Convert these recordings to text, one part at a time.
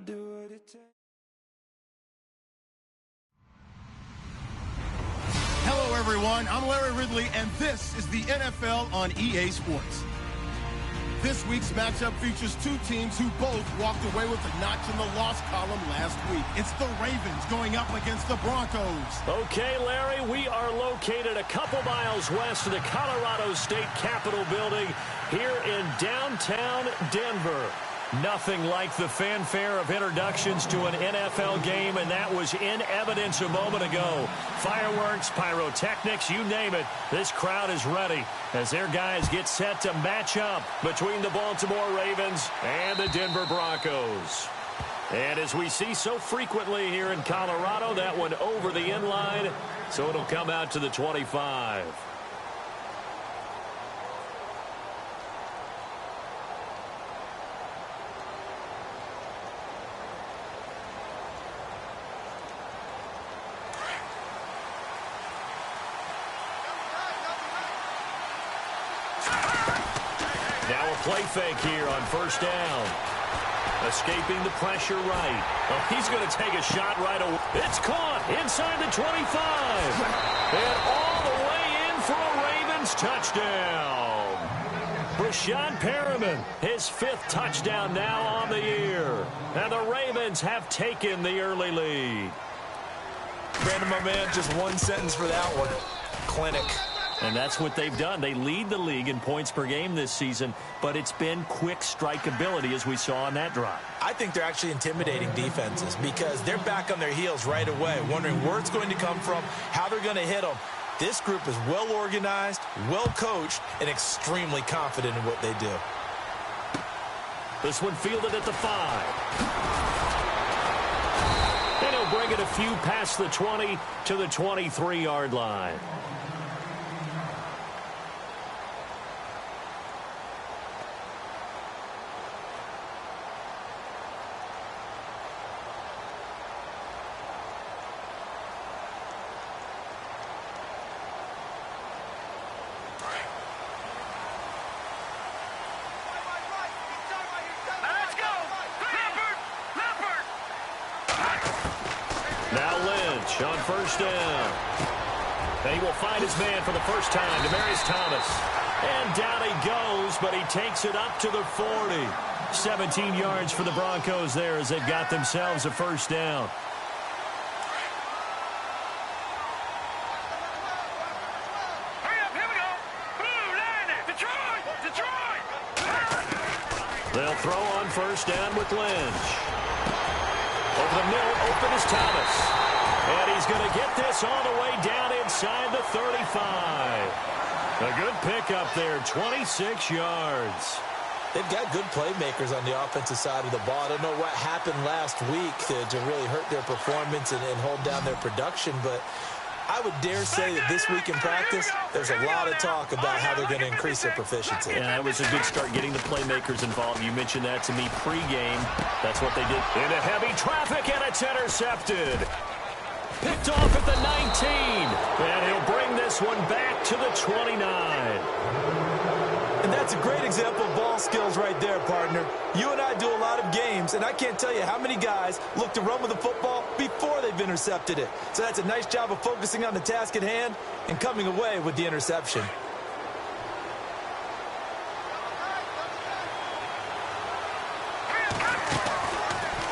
do what it takes. Hello, everyone. I'm Larry Ridley, and this is the NFL on EA Sports. This week's matchup features two teams who both walked away with a notch in the loss column last week. It's the Ravens going up against the Broncos. Okay, Larry, we are located a couple miles west of the Colorado State Capitol building here in downtown Denver. Nothing like the fanfare of introductions to an NFL game, and that was in evidence a moment ago. Fireworks, pyrotechnics, you name it. This crowd is ready as their guys get set to match up between the Baltimore Ravens and the Denver Broncos. And as we see so frequently here in Colorado, that one over the end line, so it'll come out to the 25. Play fake here on first down. Escaping the pressure right. Oh, he's going to take a shot right away. It's caught inside the 25. And all the way in for a Ravens touchdown. Rashad Perriman, his 5th touchdown now on the year. And the Ravens have taken the early lead. Brandon, my man, just one sentence for that one. Clinic. And that's what they've done. They lead the league in points per game this season, but it's been quick strikeability as we saw on that drive. I think they're actually intimidating defenses because they're back on their heels right away, wondering where it's going to come from, how they're going to hit them. This group is well organized, well coached, and extremely confident in what they do. This one fielded at the 5. And he'll bring it a few past the 20 to the 23-yard line. On first down. And he will find his man for the first time, Demaryius Thomas. And down he goes, but he takes it up to the 40. 17 yards for the Broncos there as they've got themselves a first down. Hurry up, here we go. Blue line it. Detroit! They'll throw on first down with Lynch. Over the middle, open is Thomas. And he's going to get this all the way down inside the 35. A good pickup there, 26 yards. They've got good playmakers on the offensive side of the ball. I don't know what happened last week to really hurt their performance and hold down their production, but I would dare say that this week in practice, there's a lot of talk about how they're going to increase their proficiency. Yeah, that was a good start getting the playmakers involved. You mentioned that to me pregame. That's what they did. Into heavy traffic, and it's intercepted. Picked off at the 19. And he'll bring this one back to the 29. And that's a great example of ball skills right there, partner. You and I do a lot of games, and I can't tell you how many guys look to run with the football before they've intercepted it. So that's a nice job of focusing on the task at hand and coming away with the interception.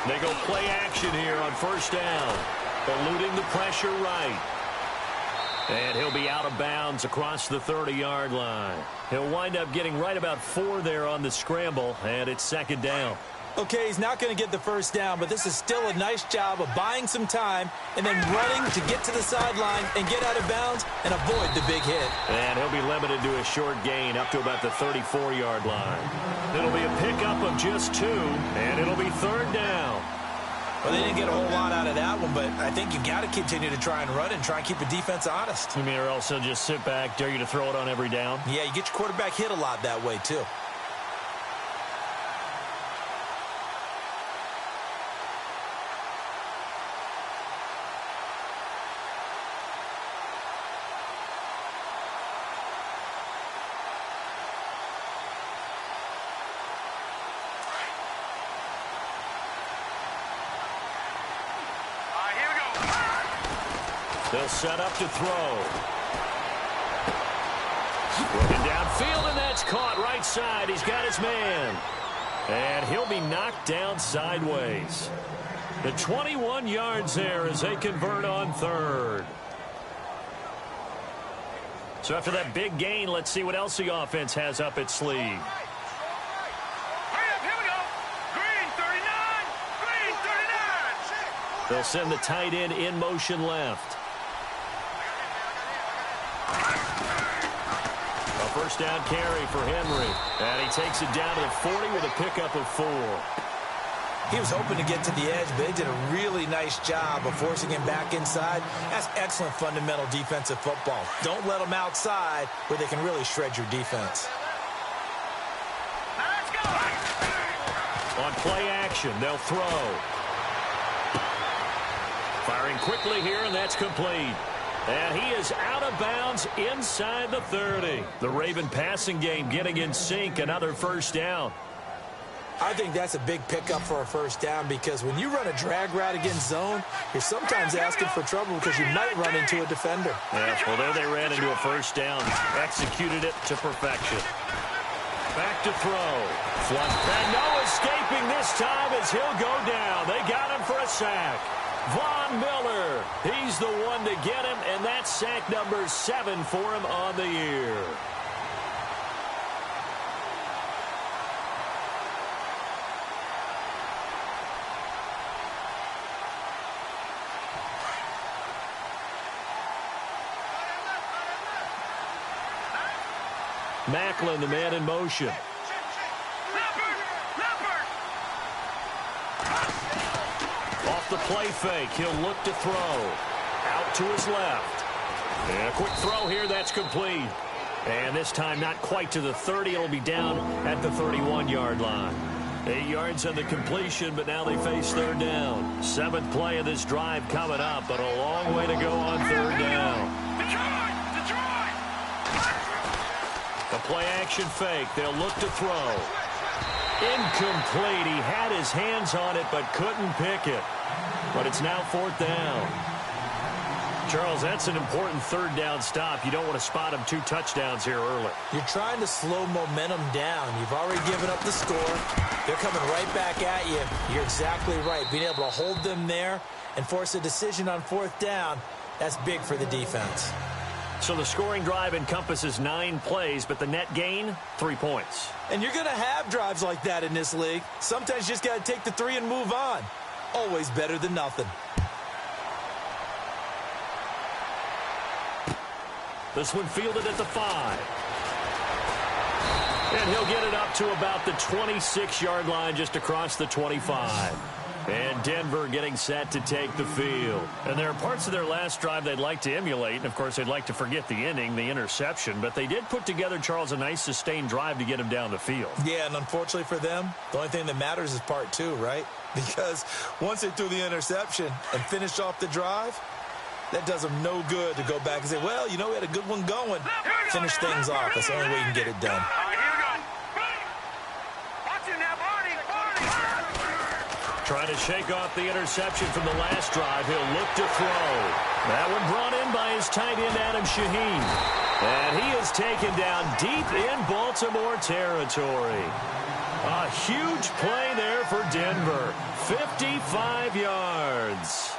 They go play action here on first down. Eluding the pressure right. And he'll be out of bounds across the 30-yard line. He'll wind up getting right about 4 there on the scramble, and it's second down. Okay, he's not going to get the first down, but this is still a nice job of buying some time and then running to get to the sideline and get out of bounds and avoid the big hit. And he'll be limited to a short gain up to about the 34-yard line. It'll be a pickup of just 2, and it'll be third down. Well, they didn't get a whole lot out of that one, but I think you got to continue to try and run and try and keep the defense honest. You mean, or else they'll just sit back, dare you to throw it on every down? Yeah, you get your quarterback hit a lot that way, too. They'll set up to throw. Looking downfield, and that's caught right side. He's got his man. And he'll be knocked down sideways. The 21 yards there as they convert on third. So after that big gain, let's see what else the offense has up its sleeve. Hurry up, here we go. Green 39. Green 39. They'll send the tight end in motion left. A first down carry for Henry. And he takes it down to the 40 with a pickup of 4. He was hoping to get to the edge, but they did a really nice job of forcing him back inside. That's excellent fundamental defensive football. Don't let them outside where they can really shred your defense. Let's go. On play action, they'll throw. Firing quickly here, and that's complete. And he is out of bounds inside the 30. The Raven passing game getting in sync, another first down. I think that's a big pickup for a first down because when you run a drag route against zone, you're sometimes asking for trouble because you might run into a defender. Yeah, well, there they ran into a first down. Executed it to perfection. Back to throw. Flush. And no escaping this time as he'll go down. They got him for a sack. Von Miller, he's the one to get him, and that's sack number 7 for him on the year. Macklin, the man in motion. Off the play fake, he'll look to throw. Out to his left. And a quick throw here, that's complete. And this time not quite to the 30. It'll be down at the 31-yard line. 8 yards on the completion, but now they face third down. 7th play of this drive coming up, but a long way to go on third down. A play-action fake. They'll look to throw. Incomplete. He had his hands on it, but couldn't pick it. But it's now 4th down. Charles, that's an important third down stop. You don't want to spot him 2 touchdowns here early. You're trying to slow momentum down. You've already given up the score. They're coming right back at you. You're exactly right. Being able to hold them there and force a decision on 4th down, that's big for the defense. So the scoring drive encompasses 9 plays, but the net gain, 3 points. And you're going to have drives like that in this league. Sometimes you just got to take the 3 and move on. Always better than nothing. This one fielded at the 5. And he'll get it up to about the 26-yard line, just across the 25. And Denver getting set to take the field. And there are parts of their last drive they'd like to emulate. And, of course, they'd like to forget the inning, the interception. But they did put together, Charles, a nice sustained drive to get him down the field. Yeah, and unfortunately for them, the only thing that matters is part 2, right? Because once they threw the interception and finished off the drive, that does them no good to go back and say, well, you know, we had a good one going. Finish things off. That's the only way you can get it done. Trying to shake off the interception from the last drive. He'll look to throw. That one brought in by his tight end, Adam Shaheen. And he is taken down deep in Baltimore territory. A huge play there for Denver. 55 yards.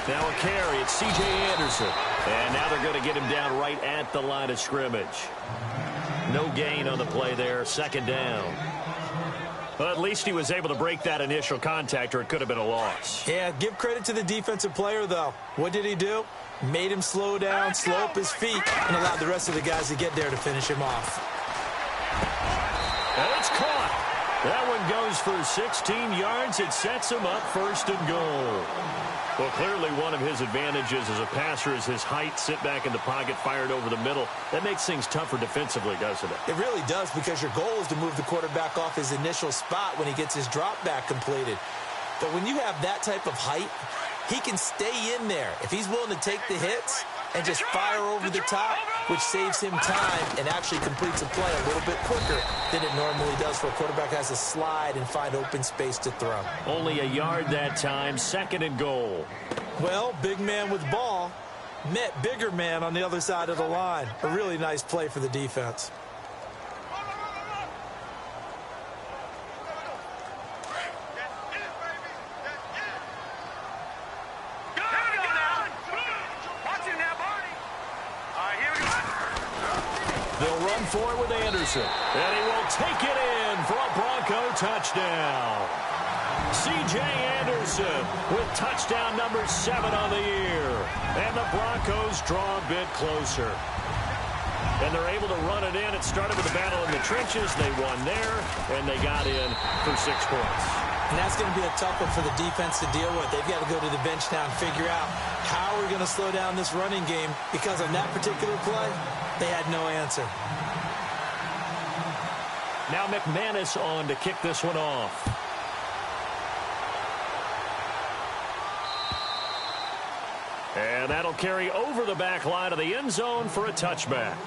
Now a carry, it's C.J. Anderson. And now they're going to get him down right at the line of scrimmage. No gain on the play there, 2nd down. Well, at least he was able to break that initial contact, or it could have been a loss. Yeah, give credit to the defensive player, though. What did he do? Made him slow down, slow up his feet, and allowed the rest of the guys to get there to finish him off. And it's caught. That one goes for 16 yards. It sets him up 1st and goal. Well, clearly one of his advantages as a passer is his height. Sit back in the pocket, fired over the middle. That makes things tougher defensively, doesn't it? It really does, because your goal is to move the quarterback off his initial spot when he gets his drop back completed. But when you have that type of height, he can stay in there if he's willing to take the hits and just fire over the top, which saves him time and actually completes a play a little bit quicker than it normally does for a quarterback who has to slide and find open space to throw. Only a yard that time, 2nd and goal. Well, big man with ball met bigger man on the other side of the line. A really nice play for the defense. They'll run for it with Anderson. And he will take it in for a Bronco touchdown. C.J. Anderson with touchdown number 7 on the year. And the Broncos draw a bit closer. And they're able to run it in. It started with a battle in the trenches. They won there, and they got in for 6 points. And that's going to be a tough one for the defense to deal with. They've got to go to the bench now and figure out how we're going to slow down this running game, because on that particular play, they had no answer. Now McManus on to kick this one off. And that'll carry over the back line of the end zone for a touchback.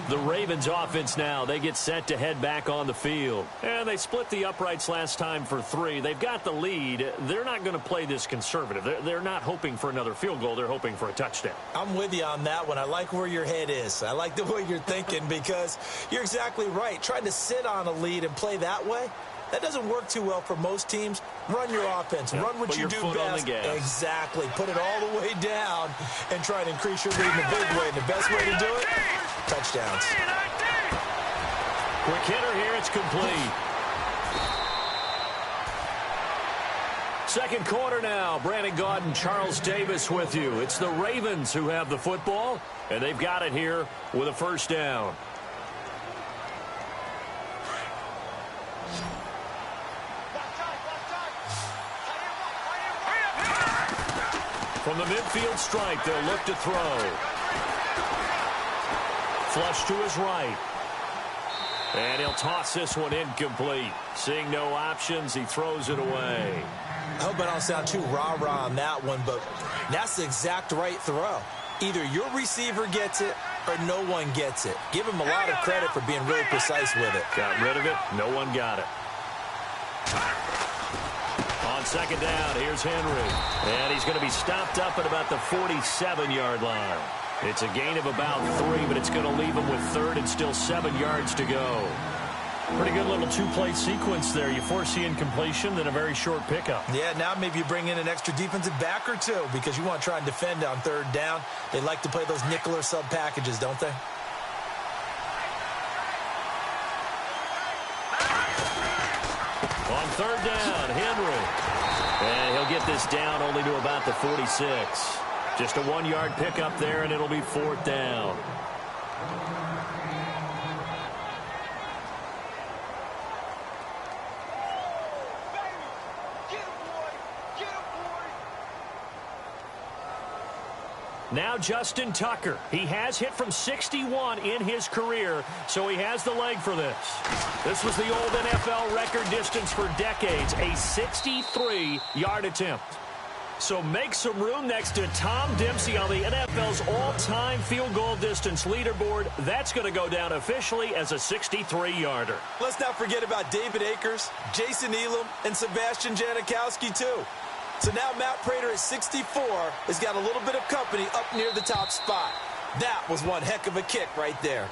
The Ravens offense now, they get set to head back on the field. And they split the uprights last time for 3. They've got the lead. They're not going to play this conservative. They're not hoping for another field goal. They're hoping for a touchdown. I'm with you on that one. I like where your head is. I like the way you're thinking, because you're exactly right. Trying to sit on a lead and play that way, that doesn't work too well for most teams. Run your offense. Yep. Run what you do best. Exactly. Put it all the way down and try and increase your lead in a big way. And the best way to do it, touchdowns. Quick hitter here. It's complete. 2nd quarter now. Brandon Gaudin, Charles Davis with you. It's the Ravens who have the football, and they've got it here with a 1st down. From the midfield stripe, they'll look to throw. Flush to his right. And he'll toss this one incomplete. Seeing no options, he throws it away. I hope I don't sound too rah-rah on that one, but that's the exact right throw. Either your receiver gets it or no one gets it. Give him a lot of credit for being really precise with it. Got rid of it. No one got it. On 2nd down, here's Henry. And he's going to be stopped up at about the 47-yard line. It's a gain of about 3, but it's going to leave him with 3rd and still 7 yards to go. Pretty good little 2-play sequence there. You force the incompletion, then a very short pickup. Yeah, now maybe you bring in an extra defensive back or 2, because you want to try and defend on 3rd down. They like to play those nickel or sub packages, don't they? On 3rd down, Henry. And he'll get this down only to about the 46. Just a 1-yard pickup there, and it'll be 4th down. Now Justin Tucker. He has hit from 61 in his career, so he has the leg for this. This was the old NFL record distance for decades, a 63-yard attempt. So make some room next to Tom Dempsey on the NFL's all-time field goal distance leaderboard. That's going to go down officially as a 63-yarder. Let's not forget about David Akers, Jason Elam, and Sebastian Janikowski, too. So now Matt Prater at 64 has got a little bit of company up near the top spot. That was one heck of a kick right there.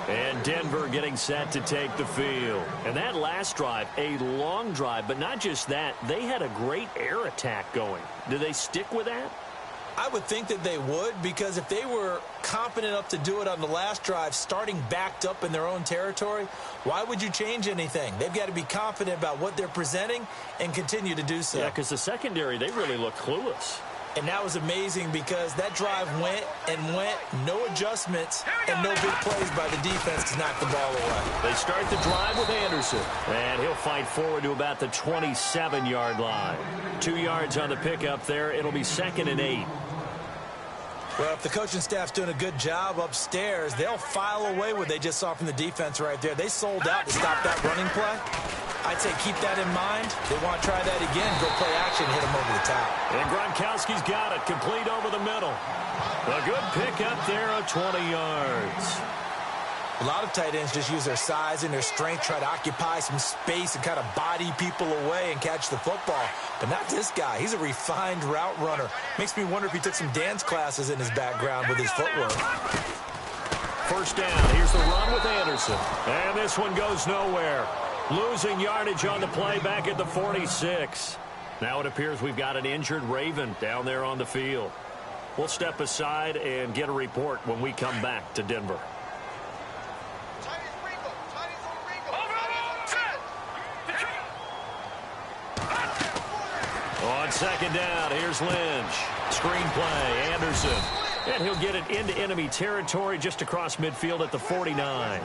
And Denver getting set to take the field. And that last drive, a long drive, but not just that, they had a great air attack going. Do they stick with that? I would think that they would, because if they were confident enough to do it on the last drive, starting backed up in their own territory, why would you change anything? They've got to be confident about what they're presenting and continue to do so. Yeah, because the secondary, they really look clueless. And that was amazing because that drive went and went, no adjustments, and no big plays by the defense to knock the ball away. They start the drive with Anderson, and he'll fight forward to about the 27-yard line. 2 yards on the pickup there. It'll be 2nd and 8. Well, if the coaching staff's doing a good job upstairs, they'll file away what they just saw from the defense right there. They sold out to stop that running play. I'd say keep that in mind. They want to try that again, go play action, hit them over the top. And Gronkowski's got it, complete over the middle. A good pickup there of 20 yards. A lot of tight ends just use their size and their strength, try to occupy some space and kind of body people away and catch the football. But not this guy. He's a refined route runner. Makes me wonder if he took some dance classes in his background with his footwork. First down. Here's the run with Anderson. And this one goes nowhere. Losing yardage on the play back at the 46. Now it appears we've got an injured Raven down there on the field. We'll step aside and get a report when we come back to Denver. On second down, here's Lynch. Screen play, Anderson. And he'll get it into enemy territory just across midfield at the 49.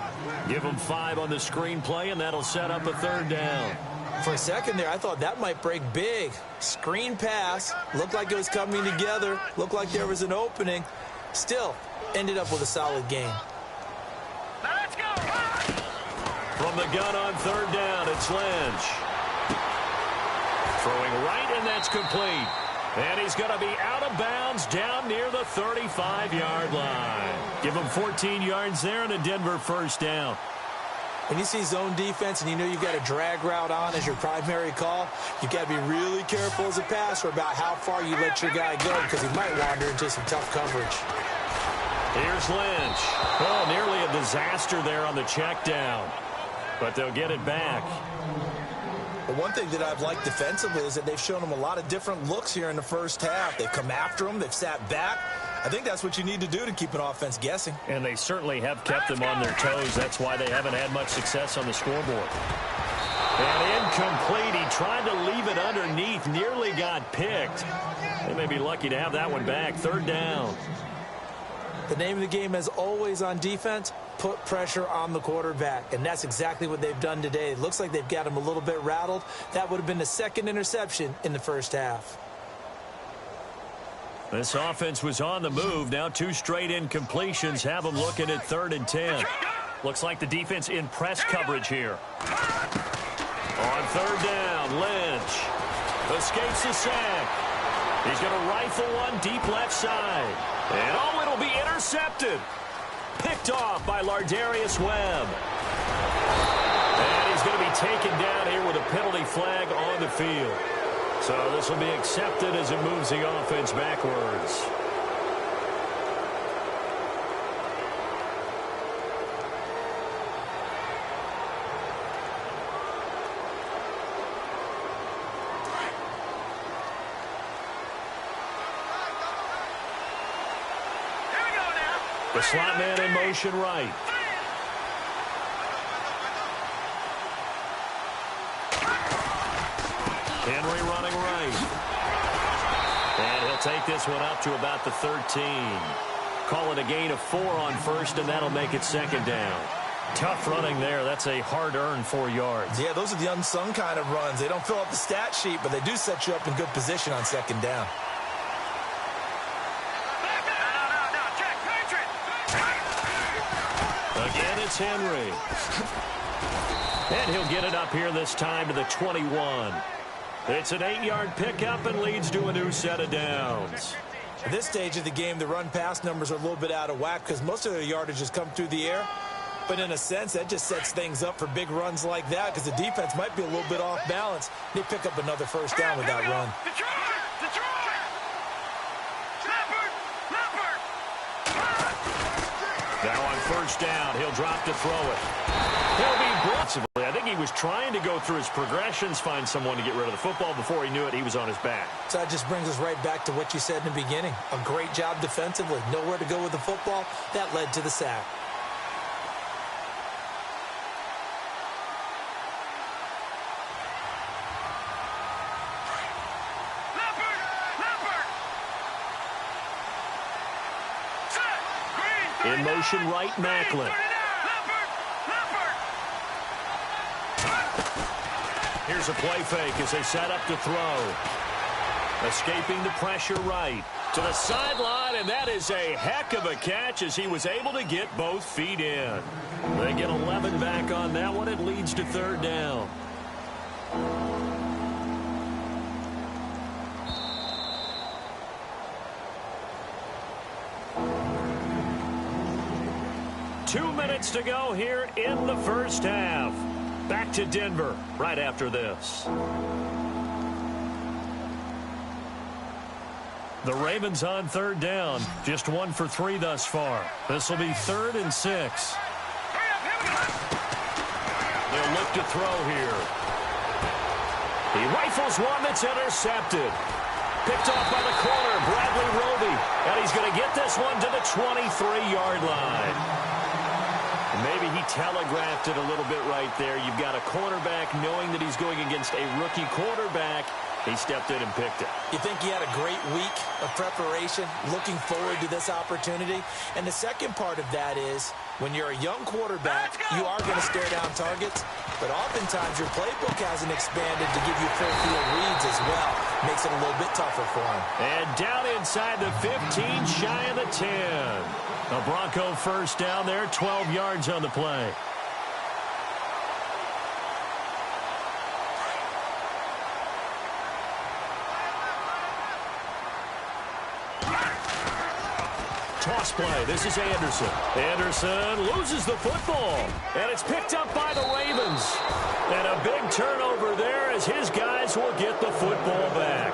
Give him 5 on the screen play, and that'll set up a 3rd down. For a second there, I thought that might break big. Screen pass. Looked like it was coming together. Looked like there was an opening. Still, ended up with a solid gain. Now let's go. From the gun on 3rd down, it's Lynch. Throwing right, and that's complete. And he's going to be out of bounds down near the 35-yard line. Give him 14 yards there and a Denver 1st down. When you see zone defense and you know you've got a drag route on as your primary call, you've got to be really careful as a passer about how far you let your guy go because he might wander into some tough coverage. Here's Lynch. Oh, nearly a disaster there on the check down. But they'll get it back. But one thing that I've liked defensively is that they've shown them a lot of different looks here in the first half. They've come after them. They've sat back. I think that's what you need to do to keep an offense guessing. And they certainly have kept them on their toes. That's why they haven't had much success on the scoreboard. And incomplete. He tried to leave it underneath. Nearly got picked. They may be lucky to have that one back. 3rd down. The name of the game, as always on defense, put pressure on the quarterback. And that's exactly what they've done today. It looks like they've got him a little bit rattled. That would have been the 2nd interception in the first half. This offense was on the move. Now 2 straight incompletions have them looking at 3rd and 10. Looks like the defense in press coverage here. On 3rd down, Lynch escapes the sack. He's going to rifle one deep left side. And oh, it'll be intercepted. Picked off by Lardarius Webb. And he's going to be taken down here with a penalty flag on the field. So this will be accepted as it moves the offense backwards. The slot man in motion right. Henry running right. And he'll take this one up to about the 13. Call it a gain of 4 on 1st, and that'll make it 2nd down. Tough running there. That's a hard-earned 4 yards. Yeah, those are the unsung kind of runs. They don't fill up the stat sheet, but they do set you up in good position on 2nd down. Again, it's Henry. And he'll get it up here this time to the 21. It's an 8-yard pickup and leads to a new set of downs. At this stage of the game, the run-pass numbers are a little bit out of whack because most of their yardage has come through the air. But in a sense, that just sets things up for big runs like that because the defense might be a little bit off balance. They pick up another 1st down with that run. Now on 1st down, he'll drop to throw it. He'll be brought. I think he was trying to go through his progressions, find someone to get rid of the football. Before he knew it, he was on his back. So that just brings us right back to what you said in the beginning. A great job defensively. Nowhere to go with the football. That led to the sack. In motion right, Macklin. Here's a play fake as they set up to throw. Escaping the pressure right. To the sideline, and that is a heck of a catch as he was able to get both feet in. They get 11 back on that one. It leads to third down. Two minutes to go here in the first half. Back to Denver right after this. The Ravens on third down. Just 1 for 3 thus far. This will be 3rd and 6. They'll look to throw here. He rifles one that's intercepted. Picked off by the corner, Bradley Roby. And he's going to get this one to the 23-yard line. Maybe he telegraphed it a little bit right there. You've got a cornerback knowing that he's going against a rookie quarterback. He stepped in and picked it. You think he had a great week of preparation, looking forward to this opportunity? And the second part of that is, when you're a young quarterback, you are going to stare down targets, but oftentimes your playbook hasn't expanded to give you full field reads as well. Makes it a little bit tougher for him. And down inside the 15, shy of the 10. A Bronco first down there, 12 yards on the play. Toss play. This is Anderson. Anderson loses the football. And it's picked up by the Ravens. And a big turnover there as his guys will get the football back.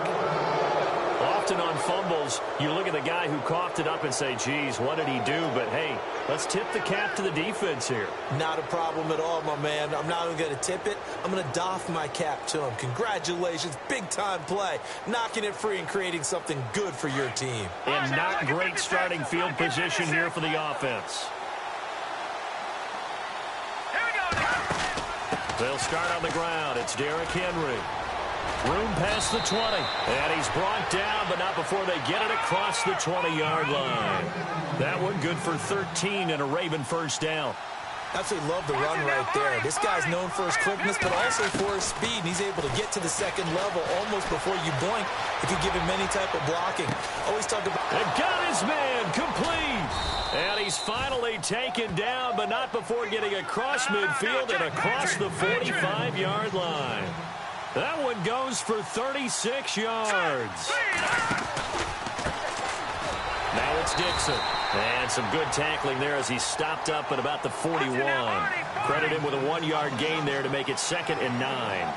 Often on fumbles, you look at the guy who coughed it up and say, geez, what did he do? But, hey, let's tip the cap to the defense here. Not a problem at all, my man. I'm not even going to tip it. I'm going to doff my cap to him. Congratulations. Big-time play. Knocking it free and creating something good for your team. And not great starting field position here for the offense. They'll start on the ground. It's Derrick Henry. Room past the 20. And he's brought down, but not before they get it across the 20-yard line. That one good for 13 and a Raven first down. Absolutely love the run right there. This guy's known for his quickness, but also for his speed. And he's able to get to the second level almost before you blink if you give him any type of blocking. Always talk about... And got his man complete. And he's finally taken down, but not before getting across midfield and across the 45-yard line. That one goes for 36 yards. Now it's Dixon. And some good tackling there as he stopped up at about the 41. Credit him with a 1-yard gain there to make it 2nd and 9.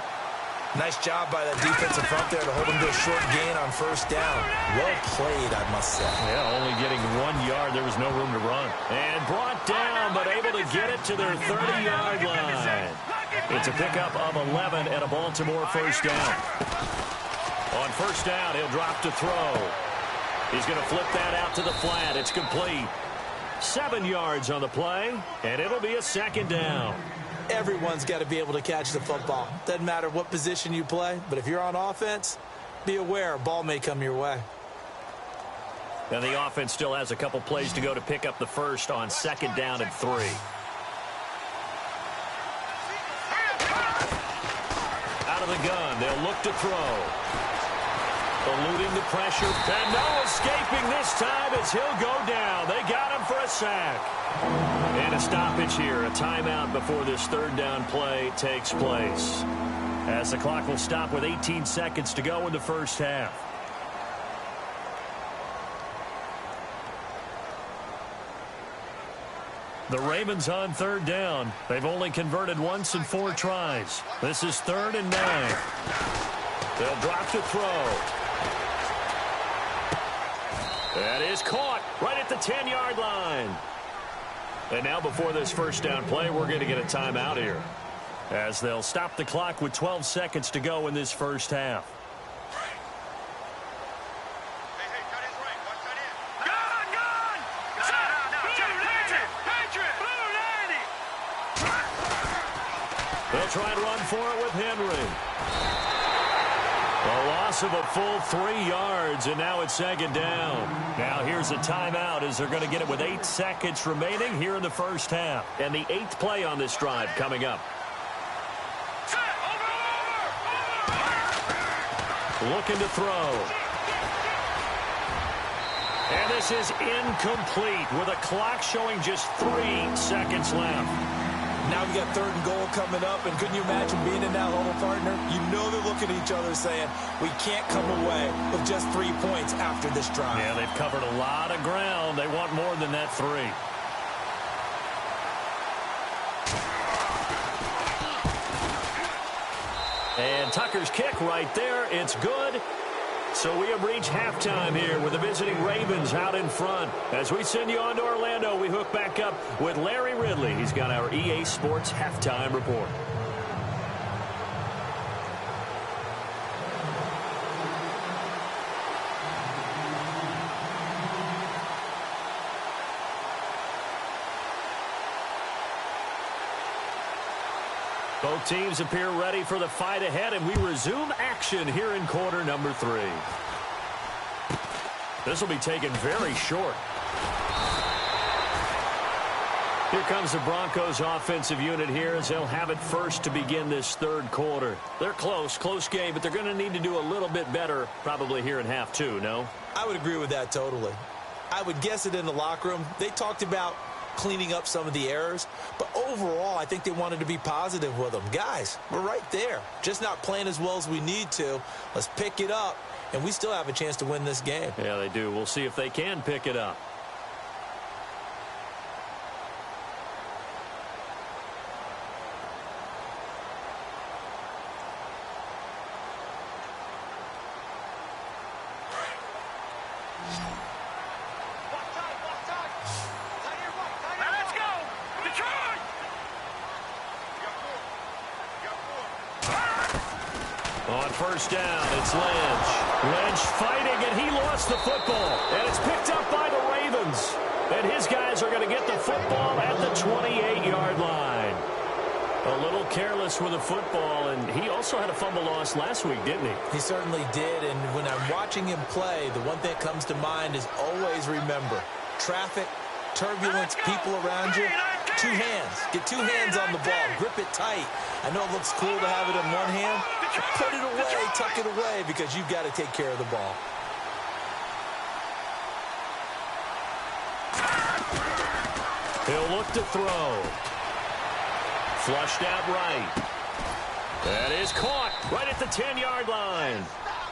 Nice job by that defensive front there to hold him to a short gain on first down. Well played, I must say. Yeah, only getting 1 yard. There was no room to run. And brought down, but able to get it to their 30-yard line. It's a pickup of 11 and a Baltimore first down. On first down, he'll drop to throw. He's going to flip that out to the flat. It's complete. 7 yards on the play, and it'll be a 2nd down. Everyone's got to be able to catch the football. Doesn't matter what position you play, but if you're on offense, be aware a ball may come your way. And the offense still has a couple plays to go to pick up the first on 2nd down and 3. Out of the gun, they'll look to throw. Eluding the pressure, and no escaping this time as he'll go down. They got him for a sack. And a stoppage here, a timeout before this 3rd down play takes place. As the clock will stop with 18 seconds to go in the first half. The Ravens on 3rd down. They've only converted once in 4 tries. This is 3rd and 9. They'll drop to throw. That is caught right at the 10-yard line. And now before this first down play, we're going to get a timeout here, as they'll stop the clock with 12 seconds to go in this first half. They'll try and run for it with Henry. A loss of a full 3 yards, and now it's second down. Now here's a timeout as they're going to get it with 8 seconds remaining here in the first half. And the 8th play on this drive coming up. Looking to throw. And this is incomplete with a clock showing just 3 seconds left. Now we got 3rd and goal coming up, and couldn't you imagine being in that huddle, partner? You know they're looking at each other saying, we can't come away with just 3 points after this drive. Yeah, they've covered a lot of ground. They want more than that 3. And Tucker's kick right there. It's good. So we have reached halftime here with the visiting Ravens out in front. As we send you on to Orlando, we hook back up with Larry Ridley. He's got our EA Sports halftime report. Both teams appear ready for the fight ahead, and we resume action here in quarter number 3. This will be taken very short. Here comes the Broncos offensive unit here as they'll have it first to begin this 3rd quarter. They're close game, but they're going to need to do a little bit better probably here in half 2, no? I would agree with that totally. I would guess it in the locker room. They talked about cleaning up some of the errors, but overall I think they wanted to be positive with them. Guys, we're right there, just not playing as well as we need to. Let's pick it up, and we still have a chance to win this game. Yeah, they do. We'll see if they can pick it up. On first down, it's Lynch. Lynch fighting, and he lost the football. And it's picked up by the Ravens. And his guys are going to get the football at the 28-yard line. A little careless with the football, and he also had a fumble loss last week, didn't he? He certainly did, and when I'm watching him play, the one thing that comes to mind is always remember, traffic, turbulence, people around you, 2 hands. Get 2 hands on the ball. Grip it tight. I know it looks cool to have it in one hand. Put it away, tuck it away, because you've got to take care of the ball. He'll look to throw. Flushed out right. That is caught right at the 10-yard line.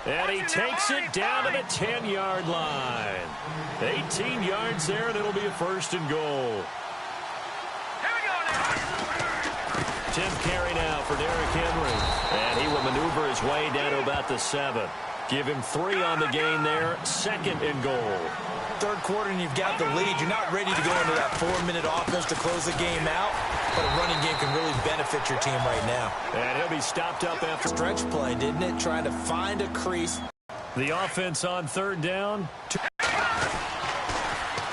And he takes it down to the 10-yard line. 18 yards there, and it'll be a 1st and goal. 10th carry now for Derrick Henry. And he will maneuver his way down to about the 7. Give him 3 on the gain there. 2nd and goal. 3rd quarter, and you've got the lead. You're not ready to go into that 4-minute offense to close the game out, but a running game can really benefit your team right now. And he'll be stopped up after stretch play, didn't it? Trying to find a crease. The offense on 3rd down.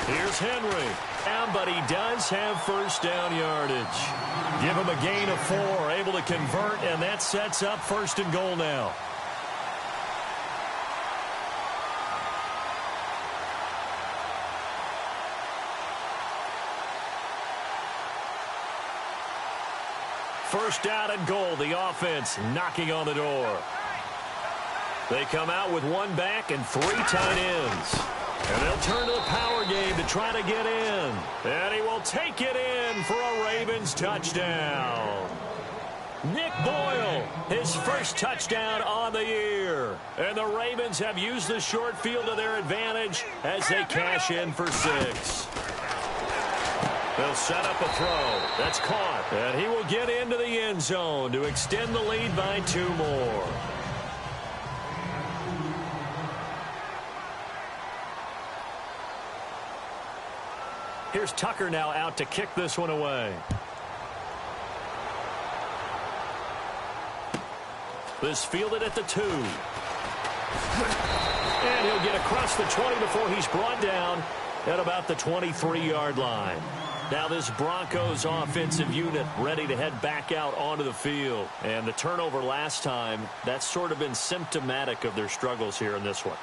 Here's Henry. But he does have 1st down yardage. Give him a gain of 4, able to convert, and that sets up 1st and goal now. First down and goal, the offense knocking on the door. They come out with 1 back and 3 tight ends. And they'll turn to the power game to try to get in. And he will take it in for a Ravens touchdown. Nick Boyle, his 1st touchdown on the year. And the Ravens have used the short field to their advantage as they cash in for 6. They'll set up a throw. That's caught. And he will get into the end zone to extend the lead by 2 more. Here's Tucker now out to kick this one away. This fielded at the 2. And he'll get across the 20 before he's brought down at about the 23-yard line. Now this Broncos offensive unit ready to head back out onto the field. And the turnover last time, that's sort of been symptomatic of their struggles here in this one.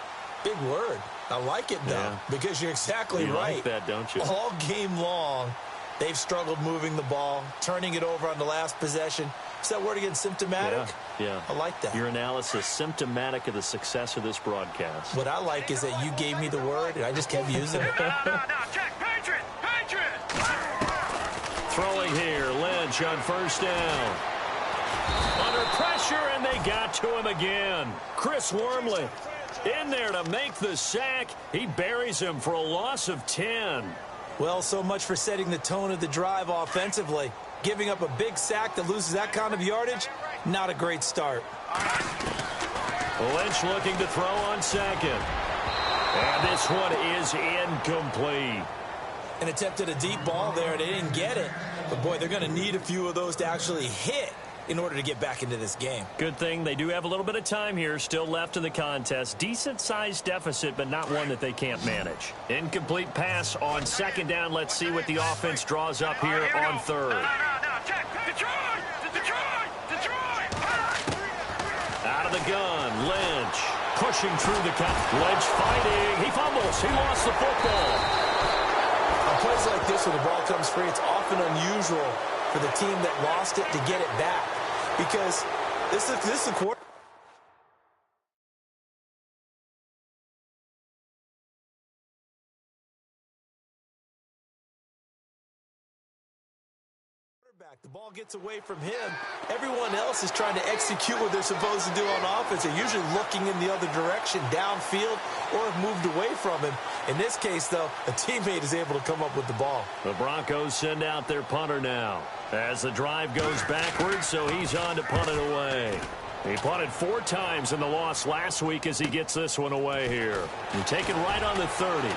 Big word. I like it, though, because you're exactly right. You like that, don't you? All game long, they've struggled moving the ball, turning it over on the last possession. Is that word again, symptomatic? Yeah. I like that. Your analysis, symptomatic of the success of this broadcast. What I like is that you gave me the word, and I just kept using it. No, check. Patriot! Throwing here, Lynch on first down. Under pressure, and they got to him again. Chris Wormley in there to make the sack. He buries him for a loss of 10. Well, so much for setting the tone of the drive offensively. Giving up a big sack that loses that kind of yardage, not a great start. Lynch looking to throw on second. And this one is incomplete. An attempt at a deep ball there. They didn't get it. But, boy, they're going to need a few of those to actually hit in order to get back into this game. Good thing they do have a little bit of time here still left in the contest. Decent-sized deficit, but not one that they can't manage. Incomplete pass on second down. Let's see what the offense draws up here on third. No, check. Detroit! Out of the gun, Lynch pushing through the cut. Lynch fighting. He fumbles. He lost the football. On plays like this, when the ball comes free, it's often unusual for the team that lost it to get it back, because this is a quarter. The ball gets away from him. Everyone else is trying to execute what they're supposed to do on offense. They're usually looking in the other direction, downfield, or have moved away from him. In this case, though, a teammate is able to come up with the ball. The Broncos send out their punter now as the drive goes backwards, so he's on to punt it away. He punted 4 times in the loss last week as he gets this one away here. And taken right on the 30.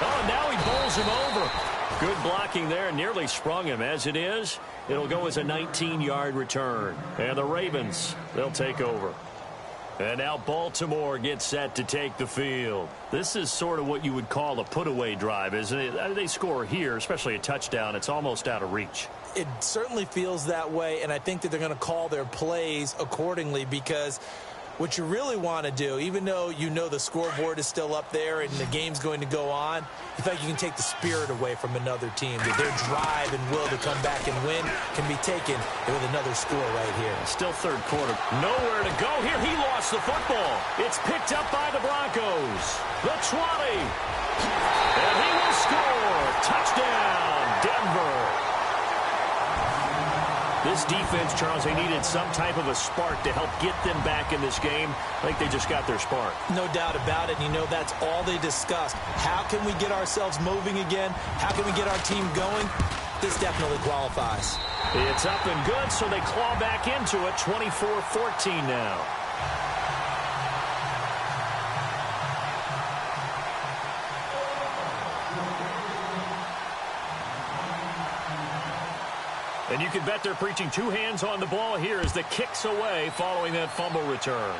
Oh, now he bowls him over. Good blocking there, nearly sprung him. As it is, it'll go as a 19-yard return. And the Ravens, they'll take over. And now Baltimore gets set to take the field. This is sort of what you would call a put-away drive, isn't it? They score here, especially a touchdown. It's almost out of reach. It certainly feels that way, and I think that they're going to call their plays accordingly, because what you really want to do, even though you know the scoreboard is still up there and the game's going to go on, you think you can take the spirit away from another team. That their drive and will to come back and win can be taken with another score right here. Still third quarter. Nowhere to go here. He lost the football. It's picked up by the Broncos. The 20. And he will score. Touchdown, Denver. This defense, Charles, they needed some type of a spark to help get them back in this game. I think they just got their spark. No doubt about it. You know, that's all they discussed. How can we get ourselves moving again? How can we get our team going? This definitely qualifies. It's up and good, so they claw back into it. 24-14 now. And you can bet they're preaching 2 hands on the ball here as the kick's away following that fumble return.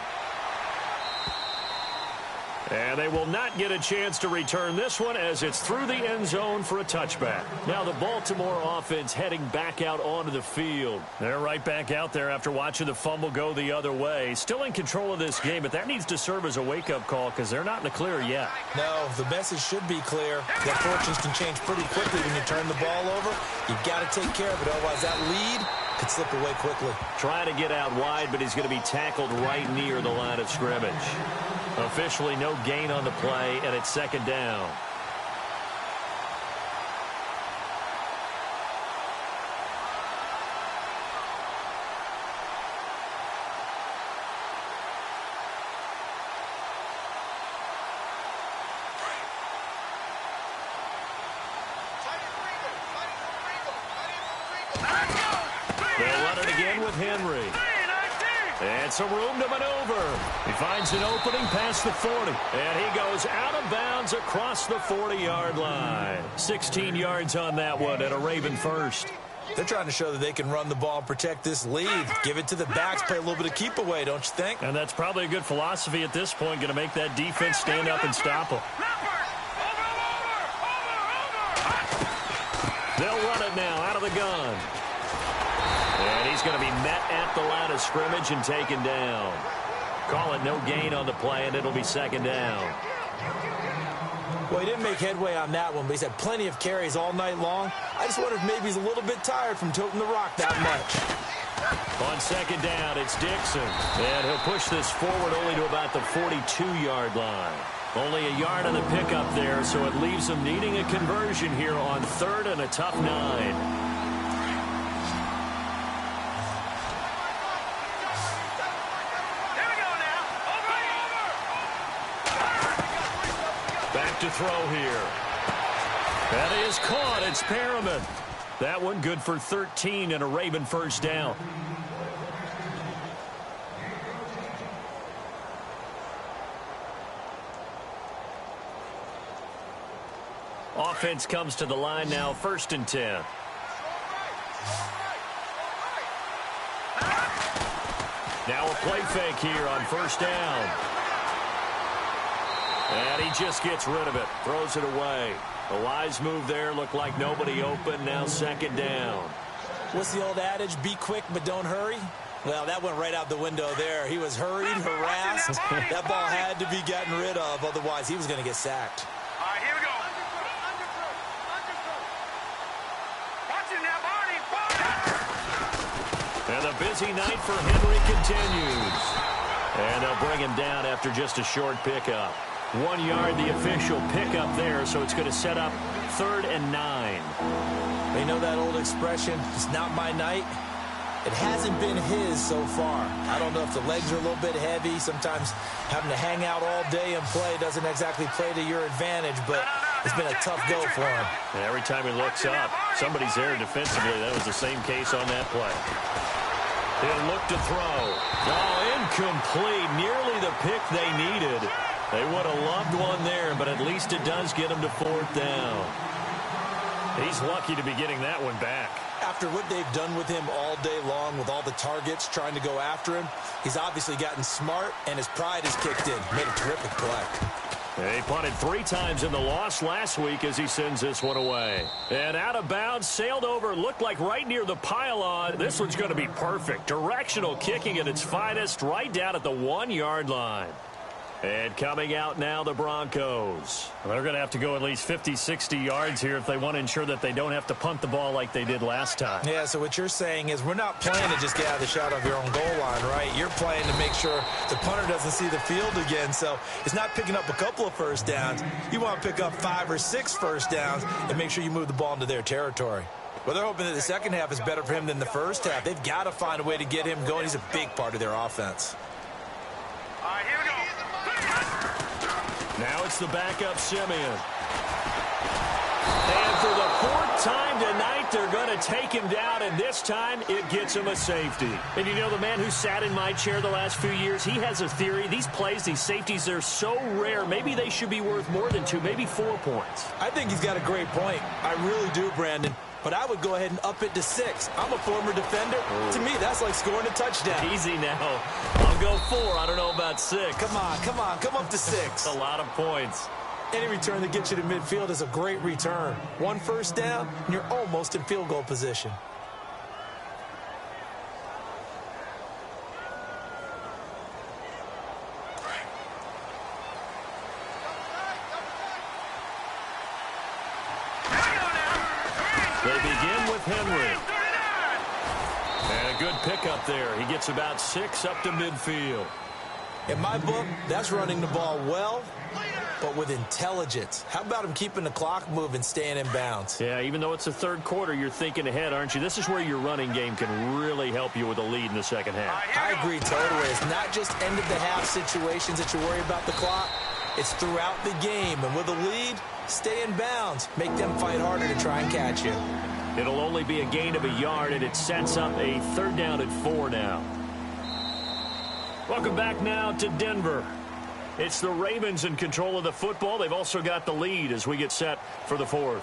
And they will not get a chance to return this one as it's through the end zone for a touchback. Now the Baltimore offense heading back out onto the field. They're right back out there after watching the fumble go the other way. Still in control of this game, but that needs to serve as a wake-up call because they're not in the clear yet. No, the message should be clear that fortunes can change pretty quickly when you turn the ball over. You've got to take care of it, otherwise that lead could slip away quickly. Trying to get out wide, but he's going to be tackled right near the line of scrimmage. Officially no gain on the play, and it's second down. They'll run it again with Henry. And some room to maneuver. He finds an opening past the 40. And he goes out of bounds across the 40-yard line. 16 yards on that one and a Raven first. They're trying to show that they can run the ball and protect this lead. Give it to the backs, play a little bit of keep away, don't you think? And that's probably a good philosophy at this point, going to make that defense stand up and stop them. They'll run it now out of the gun. And he's going to be met at the line of scrimmage and taken down. Call it no gain on the play, and it'll be second down. Well, he didn't make headway on that one, but he's had plenty of carries all night long. I just wonder if maybe he's a little bit tired from toting the rock that much. On second down, it's Dixon. And he'll push this forward only to about the 42-yard line. Only a yard on the pickup there, so it leaves him needing a conversion here on third and a tough 9. To throw here. That is caught. It's Perriman. That one good for 13 and a Raven first down. Offense comes to the line now, 1st and 10. Now a play fake here on first down. And he just gets rid of it, throws it away. A wise move there, looked like nobody open, now second down. What's the old adage, be quick but don't hurry? Well, that went right out the window there. He was hurried, harassed. That ball had to be gotten rid of, otherwise he was going to get sacked. All right, here we go. Watching that body. And the busy night for Henry continues. And they'll bring him down after just a short pickup. 1 yard, the official pickup there, so it's going to set up 3rd and 9. You know that old expression, it's not my night? It hasn't been his so far. I don't know if the legs are a little bit heavy. Sometimes having to hang out all day and play doesn't exactly play to your advantage, but it's been a tough go for him. And every time he looks up, somebody's there defensively. That was the same case on that play. He'll look to throw. Oh, incomplete. Nearly the pick they needed. They would have loved one there, but at least it does get him to 4th down. He's lucky to be getting that one back. After what they've done with him all day long, with all the targets trying to go after him, he's obviously gotten smart, and his pride has kicked in. Made a terrific play. He punted 3 times in the loss last week as he sends this one away. And out of bounds, sailed over, looked like right near the pylon. This one's going to be perfect. Directional kicking at its finest, right down at the 1-yard line. And coming out now, the Broncos. Well, they're going to have to go at least 50, 60 yards here if they want to ensure that they don't have to punt the ball like they did last time. Yeah, so what you're saying is we're not playing to just get out of the shot of your own goal line, right? You're playing to make sure the punter doesn't see the field again. So it's not picking up a couple of first downs. You want to pick up 5 or 6 first downs and make sure you move the ball into their territory. Well, they're hoping that the second half is better for him than the first half. They've got to find a way to get him going. He's a big part of their offense. All right, here we go. Now it's the backup Simeon. And for the 4th time tonight, they're going to take him down, and this time it gets him a safety. And you know, the man who sat in my chair the last few years, he has a theory. These plays, these safeties, they're so rare. Maybe they should be worth more than 2, maybe 4 points. I think he's got a great point. I really do, Brandon. But I would go ahead and up it to 6. I'm a former defender. Ooh. To me, that's like scoring a touchdown. Easy now. I'll go 4. I don't know about 6. Come on, come on. Come up to 6. A lot of points. Any return that gets you to midfield is a great return. 1 first down, and you're almost in field goal position. They begin with Henry. And a good pickup there. He gets about 6 up to midfield. In my book, that's running the ball well, but with intelligence. How about him keeping the clock moving, staying in bounds? Yeah, even though it's the 3rd quarter, you're thinking ahead, aren't you? This is where your running game can really help you with a lead in the second half. I agree totally. It's not just end-of-the-half situations that you worry about the clock. It's throughout the game. And with a lead, stay in bounds. Make them fight harder to try and catch you. It'll only be a gain of a yard, and it sets up a 3rd down and 4 now. Welcome back now to Denver. It's the Ravens in control of the football. They've also got the lead as we get set for the 4th.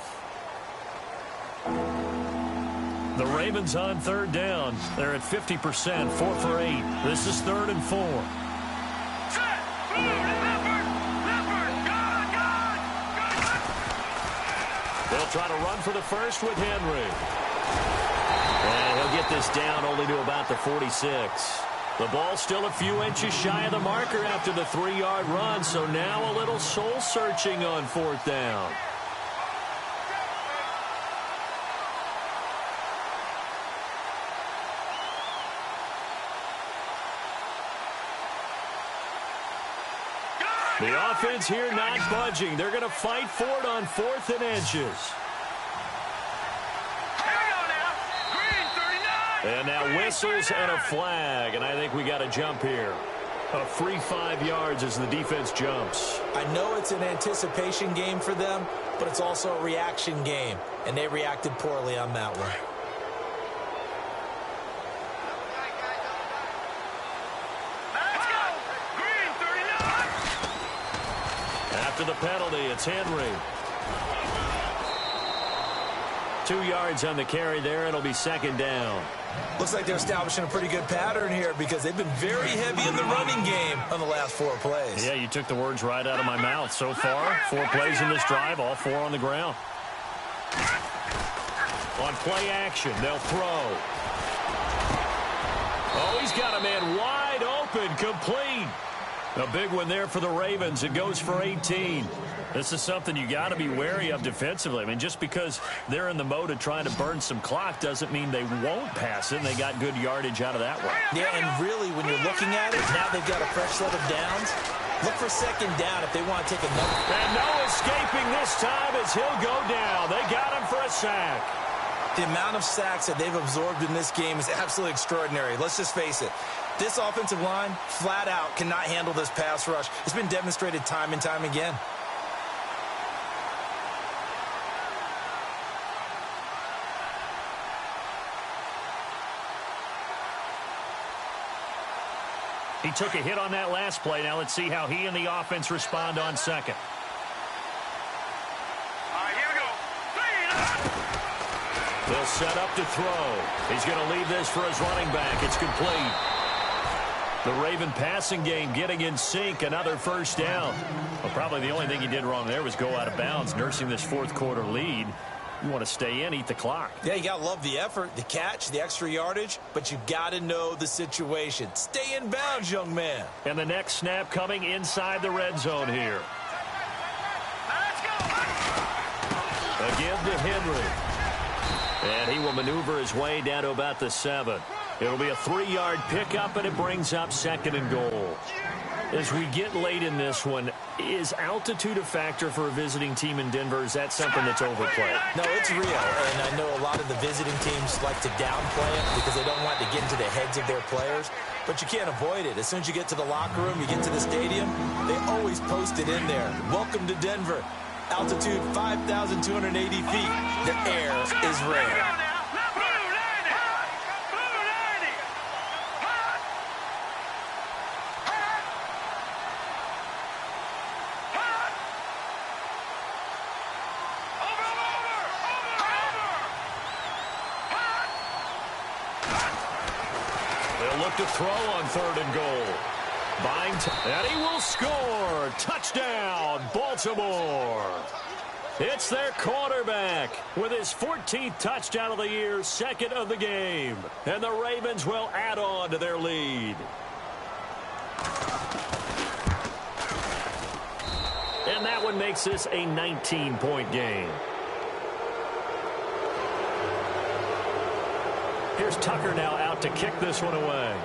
The Ravens on 3rd down. They're at 50%, 4 for 8. This is 3rd and 4. They'll try to run for the first with Henry. And he'll get this down only to about the 46. The ball still a few inches shy of the marker after the 3-yard run, so now a little soul-searching on 4th down. The offense here not budging. They're going to fight for it on 4th and inches. And now whistles and a flag, and I think we got a jump here. A free 5 yards as the defense jumps. I know it's an anticipation game for them, but it's also a reaction game, and they reacted poorly on that one. After the penalty, it's Henry. 2 yards on the carry there. It'll be 2nd down. Looks like they're establishing a pretty good pattern here because they've been very heavy in the running game on the last 4 plays. Yeah, you took the words right out of my mouth. So far, 4 plays in this drive, all 4 on the ground. On play action, they'll throw. Oh, he's got a man wide open, complete. A big one there for the Ravens. It goes for 18. This is something you got to be wary of defensively. I mean, just because they're in the mode of trying to burn some clock doesn't mean they won't pass it. And they got good yardage out of that one. Yeah, and really, when you're looking at it, now they've got a fresh set of downs. Look for 2nd down if they want to take another. And no escaping this time as he'll go down. They got him for a sack. The amount of sacks that they've absorbed in this game is absolutely extraordinary. Let's just face it. This offensive line, flat out, cannot handle this pass rush. It's been demonstrated time and time again. He took a hit on that last play. Now let's see how he and the offense respond on 2nd. Here we go. They'll set up to throw. He's going to leave this for his running back. It's complete. The Raven passing game getting in sync. Another 1st down. Well, probably the only thing he did wrong there was go out of bounds, nursing this 4th quarter lead. You want to stay in, eat the clock. Yeah, you got to love the effort, the catch, the extra yardage, but you got to know the situation. Stay in bounds, young man. And the next snap coming inside the red zone here. Again to Henry. And he will maneuver his way down to about the 7. It'll be a 3-yard pickup, and it brings up 2nd and goal. As we get late in this one, is altitude a factor for a visiting team in Denver? Is that something that's overplayed? No, it's real, and I know a lot of the visiting teams like to downplay it because they don't want to get into the heads of their players, but you can't avoid it. As soon as you get to the locker room, you get to the stadium, they always post it in there. Welcome to Denver. Altitude 5,280 feet. The air is rare. To throw on 3rd and goal. And he will score. Touchdown, Baltimore. It's their quarterback with his 14th touchdown of the year, 2nd of the game. And the Ravens will add on to their lead. And that one makes this a 19-point game. Here's Tucker now out to kick this one away.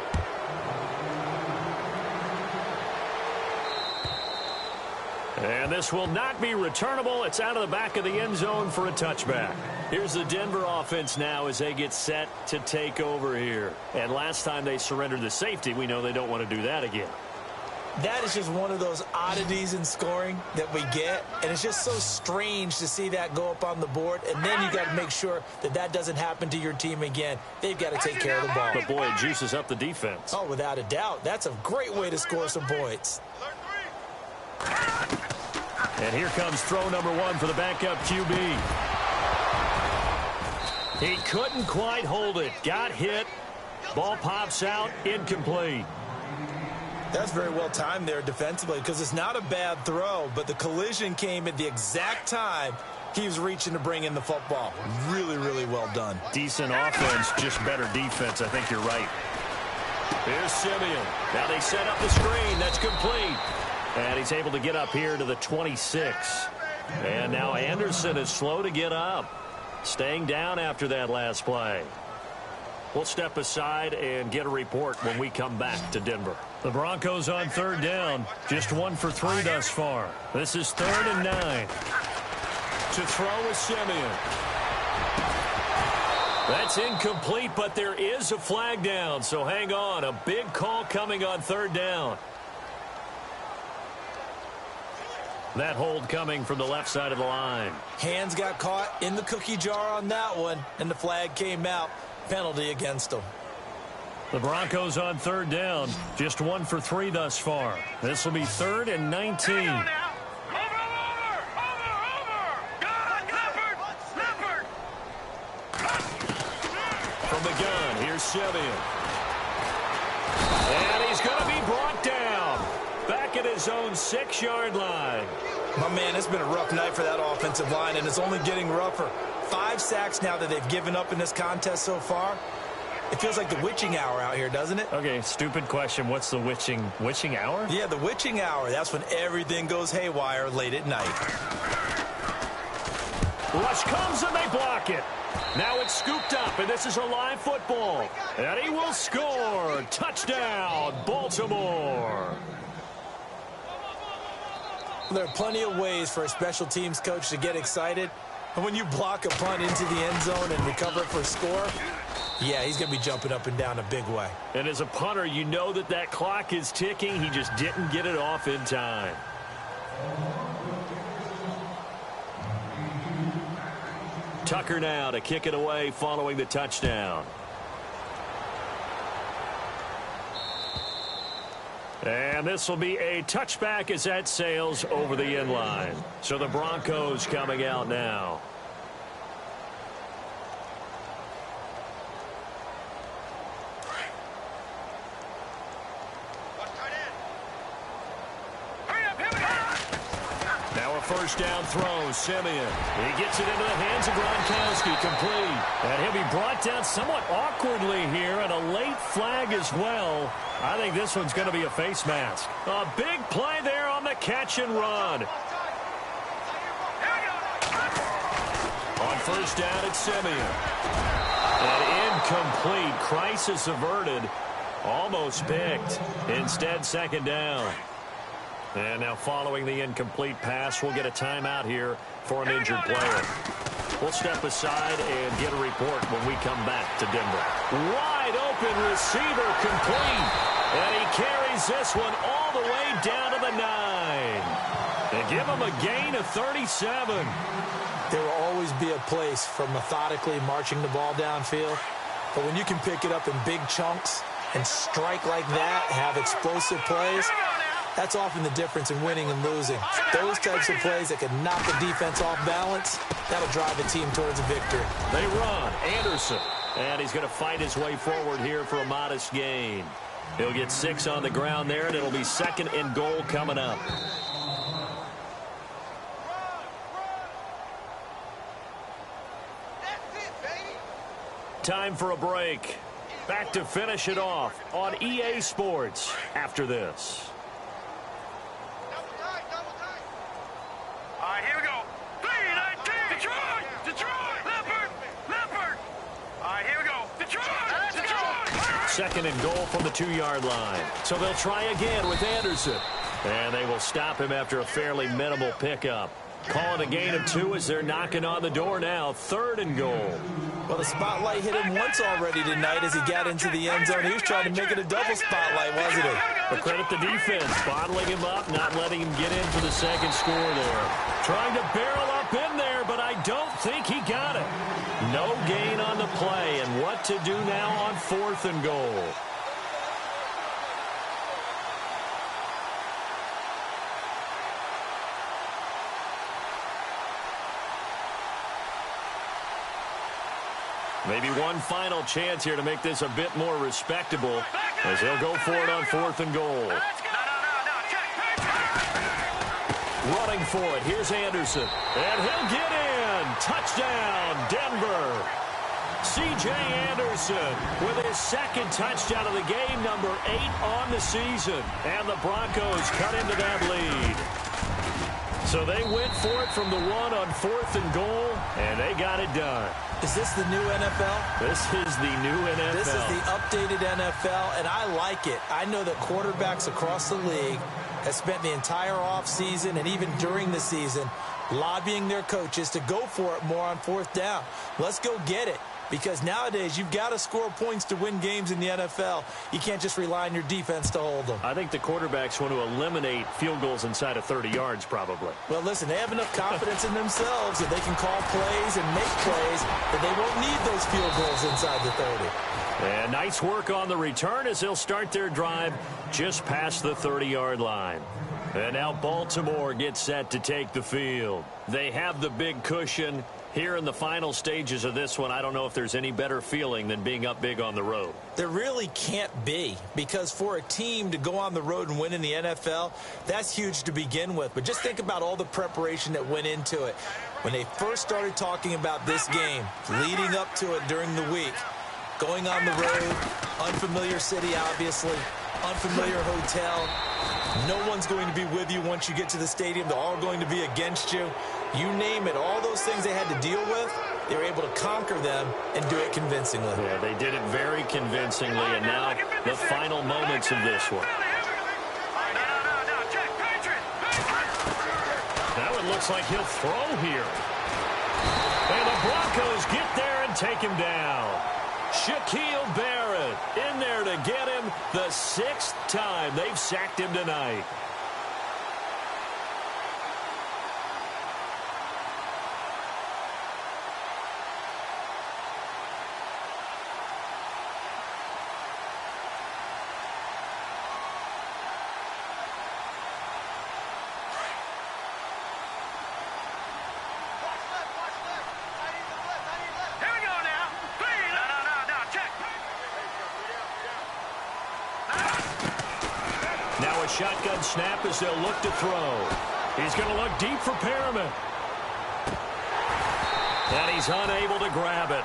And this will not be returnable. It's out of the back of the end zone for a touchback. Here's the Denver offense now as they get set to take over here. And last time they surrendered the safety, we know they don't want to do that again. That is just one of those oddities in scoring that we get, and it's just so strange to see that go up on the board, and then you got to make sure that that doesn't happen to your team again. They've got to take care of the ball. But, boy, it juices up the defense. Oh, without a doubt. That's a great way to score some points. And here comes throw number 1 for the backup QB. He couldn't quite hold it. Got hit. Ball pops out. Incomplete. That's very well timed there defensively because it's not a bad throw, but the collision came at the exact time He was reaching to bring in the football. Really, really well done. Decent offense, just better defense. I think you're right. Here's Simeon. Now they set up the screen. That's complete. And he's able to get up here to the 26. And now Anderson is slow to get up. Staying down after that last play. We'll step aside and get a report when we come back to Denver. The Broncos on third down. Just 1 for 3 thus far. This is 3rd and 9. To throw is Simeon. That's incomplete, but there is a flag down, so hang on. A big call coming on third down. That hold coming from the left side of the line. Hands got caught in the cookie jar on that one, and the flag came out. Penalty against them. The Broncos on third down. Just 1 for 3 thus far. This will be 3rd and 19. From the gun, here's Simeon. And he's going to be brought down. Back at his own 6-yard line. My man, it's been a rough night for that offensive line, and it's only getting rougher. 5 sacks now that they've given up in this contest so far. It feels like the witching hour out here, doesn't it? Okay, stupid question. What's the witching hour? Yeah, the witching hour. That's when everything goes haywire late at night. Rush comes and they block it. Now it's scooped up, and this is a live football. And he will score. Touchdown, Baltimore. There are plenty of ways for a special teams coach to get excited. And when you block a punt into the end zone and recover it for a score, yeah, he's going to be jumping up and down a big way. And as a punter, you know that clock is ticking. He just didn't get it off in time. Tucker now to kick it away following the touchdown. And this will be a touchback as that sails over the end line. So the Broncos coming out now. Now a first down throw, Simeon. He gets it into the hands of Gronkowski, complete. And he'll be brought down somewhat awkwardly here, and a late flag as well. I think this one's going to be a face mask. A big play there on the catch and run. On first down, it's Simeon. And incomplete. Crisis averted. Almost picked. Instead, second down. And now following the incomplete pass, we'll get a timeout here for an injured player. We'll step aside and get a report when we come back to Denver. Wide open receiver, complete. And he carries this one all the way down to the 9. And give him a gain of 37. There will always be a place for methodically marching the ball downfield. But when you can pick it up in big chunks and strike like that, have explosive plays, that's often the difference in winning and losing. Those types of plays that can knock the defense off balance, that'll drive a team towards a victory. They run. Anderson. And he's going to fight his way forward here for a modest gain. He'll get 6 on the ground there, and it'll be 2nd and goal coming up. Time for a break. Back to finish it off on EA Sports after this. All right, here we go. 3-19. Detroit. Leopard. All right, here we go. Detroit. 2nd and goal from the 2-yard line. So they'll try again with Anderson. And they will stop him after a fairly minimal pickup. Calling a gain of 2 as they're knocking on the door now. 3rd and goal. Well, the spotlight hit him once already tonight as he got into the end zone. He was trying to make it a double spotlight, wasn't he? But credit the defense, bottling him up, not letting him get in for the second score there. Trying to barrel up in there, but I don't think he got it. No gain on the play, and what to do now on 4th and goal. Maybe one final chance here to make this a bit more respectable as he'll go for it on 4th and goal. Running for it. Here's Anderson. And he'll get in. Touchdown, Denver. C.J. Anderson with his second touchdown of the game, number 8 on the season. And the Broncos cut into that lead. So they went for it from the 1 on 4th and goal, and they got it done. Is this the new NFL? This is the new NFL. This is the updated NFL, and I like it. I know that quarterbacks across the league have spent the entire offseason and even during the season lobbying their coaches to go for it more on 4th down. Let's go get it. Because nowadays, you've got to score points to win games in the NFL. You can't just rely on your defense to hold them. I think the quarterbacks want to eliminate field goals inside of 30 yards, probably. Well, listen, they have enough confidence in themselves that they can call plays and make plays that they won't need those field goals inside the 30. And nice work on the return as they'll start their drive just past the 30-yard line. And now Baltimore gets set to take the field. They have the big cushion. Here in the final stages of this one, I don't know if there's any better feeling than being up big on the road. There really can't be, because for a team to go on the road and win in the NFL, that's huge to begin with. But just think about all the preparation that went into it. When they first started talking about this game, leading up to it during the week, going on the road, unfamiliar city, obviously, unfamiliar hotel. No one's going to be with you once you get to the stadium. They're all going to be against you. You name it, all those things they had to deal with, they were able to conquer them and do it convincingly. Yeah, they did it very convincingly, and now the final moments of this one. Now it looks like he'll throw here. And the Broncos get there and take him down. Shaquille Barrett in there to get him the 6th time they've sacked him tonight. Now a shotgun snap as they'll look to throw. He's going to look deep for Perriman. And he's unable to grab it.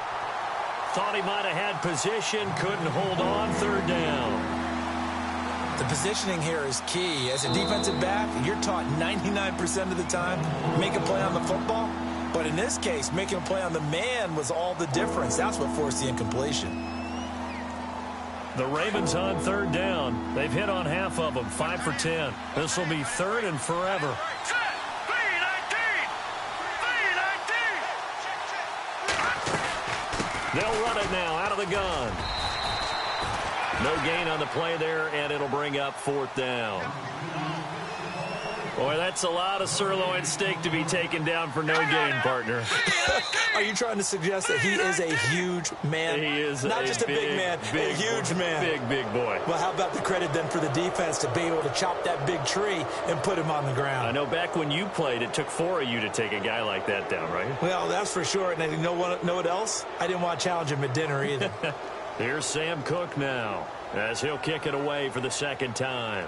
Thought he might have had position, couldn't hold on, 3rd down. The positioning here is key. As a defensive back, you're taught 99% of the time, make a play on the football. But in this case, making a play on the man was all the difference. That's what forced the incompletion. The Ravens on 3rd down. They've hit on half of them, 5 for 10. This will be 3rd and forever. They'll run it now out of the gun. No gain on the play there, and it'll bring up 4th down. Boy, that's a lot of sirloin steak to be taken down for no gain, partner. Are you trying to suggest that he is a huge man? He is not just a big man, a huge man. Big boy. Well, how about the credit then for the defense to be able to chop that big tree and put him on the ground? I know back when you played, it took 4 of you to take a guy like that down, right? Well, that's for sure. And you know what else? I didn't want to challenge him at dinner either. Here's Sam Cook now as he'll kick it away for the 2nd time.